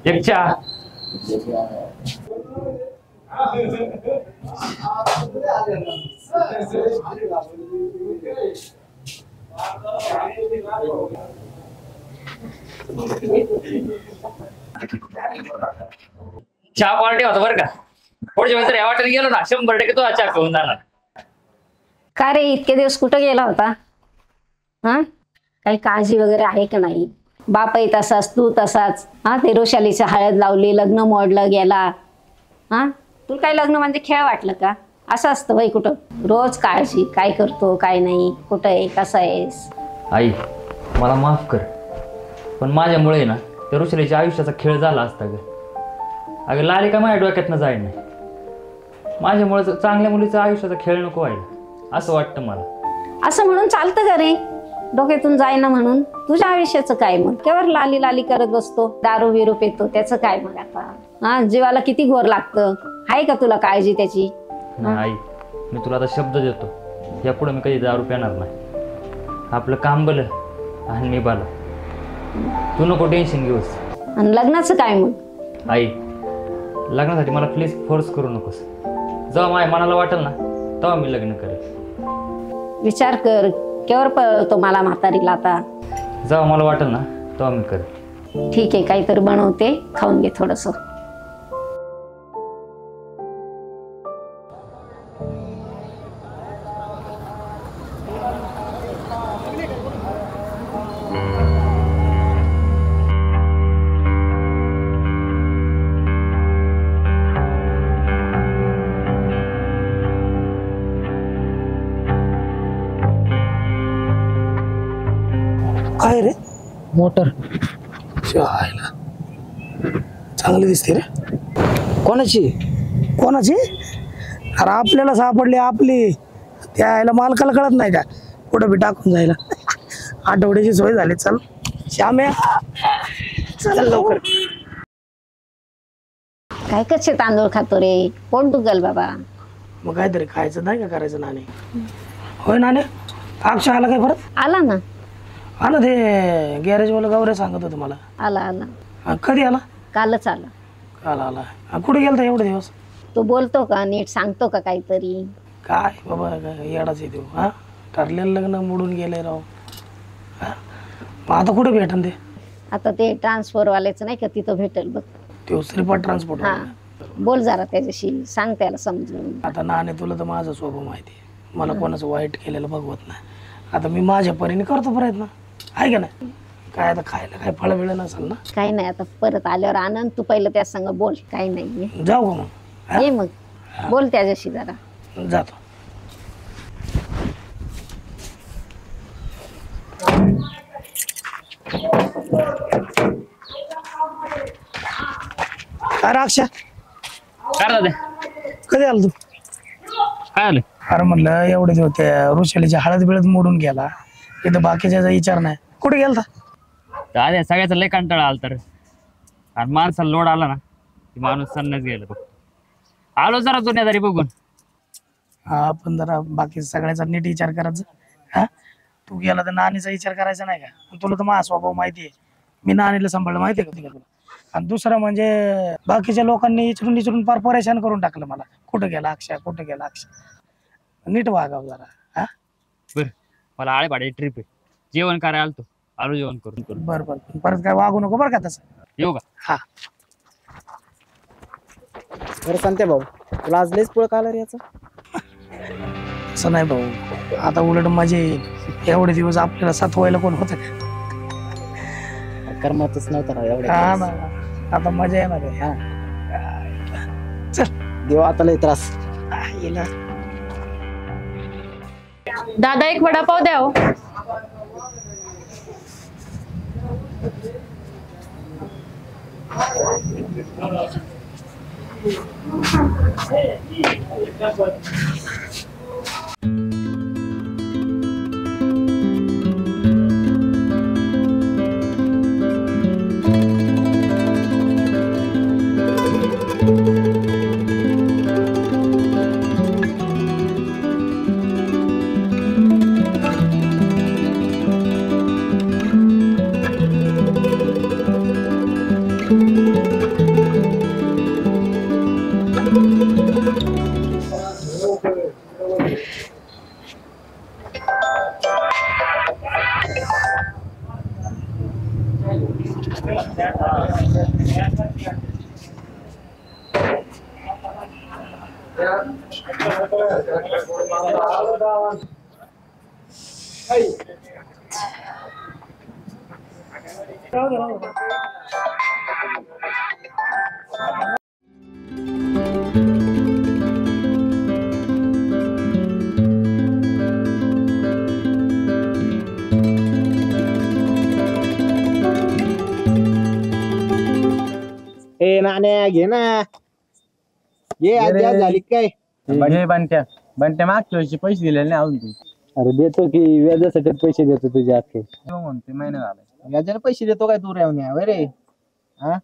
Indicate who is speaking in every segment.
Speaker 1: एक चहा. चहा क्वालिटी होता बरं का. पुढच्या वेळेस या वाटेने गेलो ना 100% तो चहा पिऊन जाणार.
Speaker 2: का रे इतके दिवस कुठं गेला होता? हा, काही काळजी वगैरे आहे का नाही? बापही तसाच तू तसाच. हा, ते रोशालीची हळद लावली, लग्न मोडलं गेला. हा, तुला काही लग्न म्हणजे खेळ वाटलं का? असं असतं बाई कुठं. रोज काळजी, काय करतो काय नाही, कुठं आहे, कसा आहेस.
Speaker 1: आई मला माफ कर, पण माझ्यामुळे ना त्या रोशालीच्या आयुष्याचा खेळ झाला असता ग. अगं लाली का माझ्या डोक्यातनं जाय नाही. माझ्यामुळे चांगल्या मुलीचं आयुष्याचा खेळ नको व्हायला असं वाटतं मला.
Speaker 2: असं म्हणून चालतं का रे? डोक्यातून जाईना म्हणून. तुझ्या आयुष्याचं काय मग? केवळ लाली लाली करत बसतो, दारू बिरू पितो, त्याचं काय मग आता? हा, जीवाला किती घोर लागतं. आहे का तुला काळजी त्याची?
Speaker 1: आई मी तुला आता शब्द देतो, यापुढे मी कधी दारू पिणार नाही. आपलं काम भलं आणि मी भला. तू नको टेन्शन घेऊस.
Speaker 2: आणि लग्नाचं काय मग?
Speaker 1: आई लग्नासाठी मला प्लीज फोर्स करू नकोस. जेव्हा माझ्या मनाला वाटेल ना तेव्हा मी लग्न करेल.
Speaker 2: विचार कर, केवळ पळतो मला म्हातारीला आता.
Speaker 1: जेव्हा मला वाटेल ना तेव्हा मी करेल.
Speaker 2: ठीक आहे, काहीतरी बनवते, खाऊन घे थोडस.
Speaker 3: काय रे?
Speaker 4: मोटर
Speaker 3: चांगली दिसते रे.
Speaker 4: कोणाची?
Speaker 3: कोणाची? अरे आपल्याला सापडली आपली. त्या आईला मालकाला कळत नाही का कुठं बी टाकून जायला. आठवड्याची सोय झाली. चल श्याम्या, चल लवकर.
Speaker 2: काय कसे तांदूळ खातो रे? पोट दुखल बाबा.
Speaker 3: मग काहीतरी खायचं नाही का करायचं नाणे? होय नाणे, अक्षय आला काय परत?
Speaker 2: आला ना.
Speaker 3: हा ना, ते गॅरेजवाला गौऱ्या सांगत होतं मला.
Speaker 2: आला आला.
Speaker 3: कधी आला?
Speaker 2: कालच आला.
Speaker 3: काल आला. कुठे गेलता एवढे दिवस?
Speaker 2: तो बोलतो का नीट? सांगतो का काहीतरी?
Speaker 3: काय बाबा, काय येडाच येतो. हा, ठरलेलं लग्न मोडून गेले राव. आता कुठे भेटन ते?
Speaker 2: आता ते ट्रान्सफर वाल्याचं नाही का, तिथं भेटेल बघ.
Speaker 3: तो श्रीपाद ट्रान्सपोर्ट.
Speaker 2: हा, बोल जरा त्याच्याशी, सांग त्याला समजून.
Speaker 3: आता नाणे, तुला तर माझा स्वभाव माहिती आहे. मला कोणाचं वाईट केलेलं बघवत नाही. आता मी माझ्या परीने करतो प्रयत्न, आहे का नाही? काय आता खायला काय फळ वेळ नसेल ना?
Speaker 2: काही नाही, आता परत आल्यावर आनंद. तू पहिलं त्या संग बोल. काही नाही,
Speaker 3: जाऊ का मग?
Speaker 2: ये मग, बोल त्याच्याशी जरा.
Speaker 3: जातो. अरे अक्षा,
Speaker 1: काय झालं?
Speaker 3: कधी आला तू?
Speaker 1: काय आलं?
Speaker 3: अरे म्हणलं एवढे दिवस त्या ऋषालीच्या हळद बिळद मोडून गेला, इथं बाकीच्या विचार नाही. कुठे गेलता?
Speaker 1: अरे सगळ्याचा लय कंटाळा आला तर. आणि माणसाला लोड आला ना की माणूस सन्नाच गेला बघ. आलो जरा दुनियादारी बघून.
Speaker 3: हा, पण जरा बाकी सगळ्याचा नीट विचार करायचा. हा, तू गेला तर नानीचा विचार करायचा नाही का? तुला तर माझा स्वभाव माहिती आहे. मी नानीला सांभाळलं माहिती आहे का तुला? आणि दुसरं म्हणजे बाकीच्या लोकांनी इचरून इचरून फार परेशान करून टाकलं मला. कुठं गेला अक्षय, कुठं गेला अक्षय. नीट वागाव जरा. हा,
Speaker 1: बर, मला आळे पाड्याची ट्रिप आहे. जेवण करायला आलतो, आलो जेवण करून.
Speaker 3: बरं बरं, परत काय वागू नको बरं का तसं.
Speaker 1: येऊ का?
Speaker 3: हा.
Speaker 4: बरं सांगते भाऊ, तुला आज लयच पुळ काला रे याचा.
Speaker 3: असं नाही भाऊ, आता उलट मजा येईल. एवढे दिवस आपल्याला साथवायला कोण होतं का?
Speaker 4: कर्मातच नव्हता राव एवढ्या
Speaker 3: हा
Speaker 4: दिवस.
Speaker 3: ना, आता मजा येणार आहे.
Speaker 4: हा, चल देवा आता लय त्रास.
Speaker 3: येईल.
Speaker 5: दादा एक वडापाव द्या हो.
Speaker 4: ए नाण्या घे ना ये अध्यात झाली काय
Speaker 6: हे बंट्या मागच्या वर्षी पैसे दिलेले नाही अजून तू
Speaker 4: अरे देतो की व्याजासाठी पैसे देतो तुझ्या अख्खे
Speaker 6: म्हणते महिना झाला
Speaker 4: व्याजाने पैसे देतो काय तू रेवण्या वय रे हा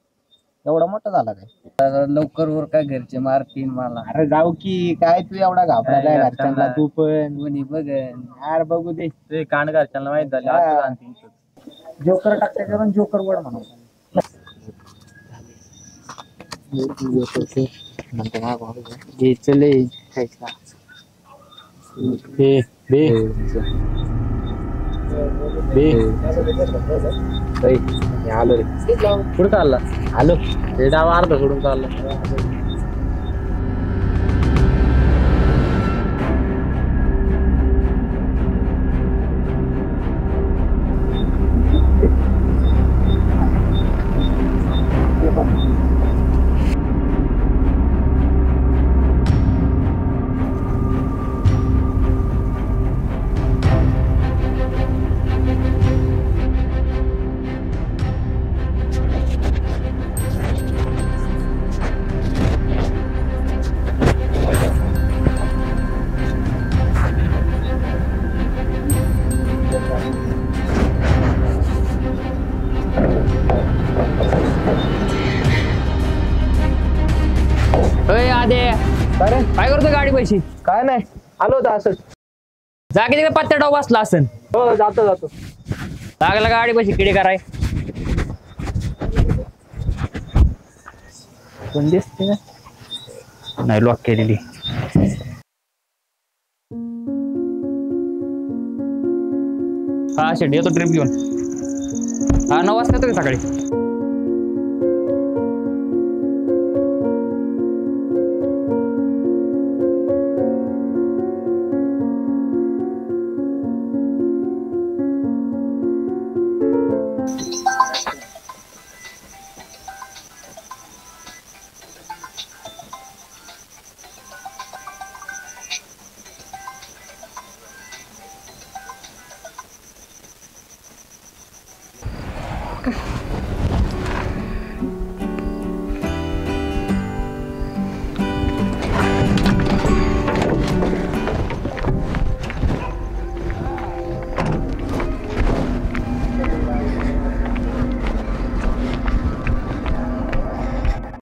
Speaker 4: एवढा मोठा झाला काय
Speaker 6: लवकर वर काय घरचे मारतीन मला
Speaker 4: अरे जाऊ की काय तू एवढा घाबरायला
Speaker 6: काय
Speaker 4: घरच्यांना
Speaker 6: घरच्यांना?
Speaker 4: तू पण
Speaker 6: कोणी बघन
Speaker 4: यार बघू दे
Speaker 6: ते कांड घरच्यांना माहित झाले
Speaker 4: हा.
Speaker 6: आता आणतील इथं.
Speaker 4: जोकर टाकत्याच्या जोकर वड म्हणा चले आलो रे
Speaker 6: कुठं चालला
Speaker 4: आलो
Speaker 6: हे डाव अर्धा सोडून चालला
Speaker 1: आदे काय करतो गाडी पैशी
Speaker 4: काय नाही आलो होता असं
Speaker 1: जागे तिकडे पत्त्या डाव बसला असन
Speaker 4: हो जातो
Speaker 1: लागला गाडी पैशी किडे कराय
Speaker 4: कोण दिसते ना
Speaker 1: नाही लॉक केलेली हा शेट येतो ट्रिप घेऊन हा 9 वाजता येतो की सकाळी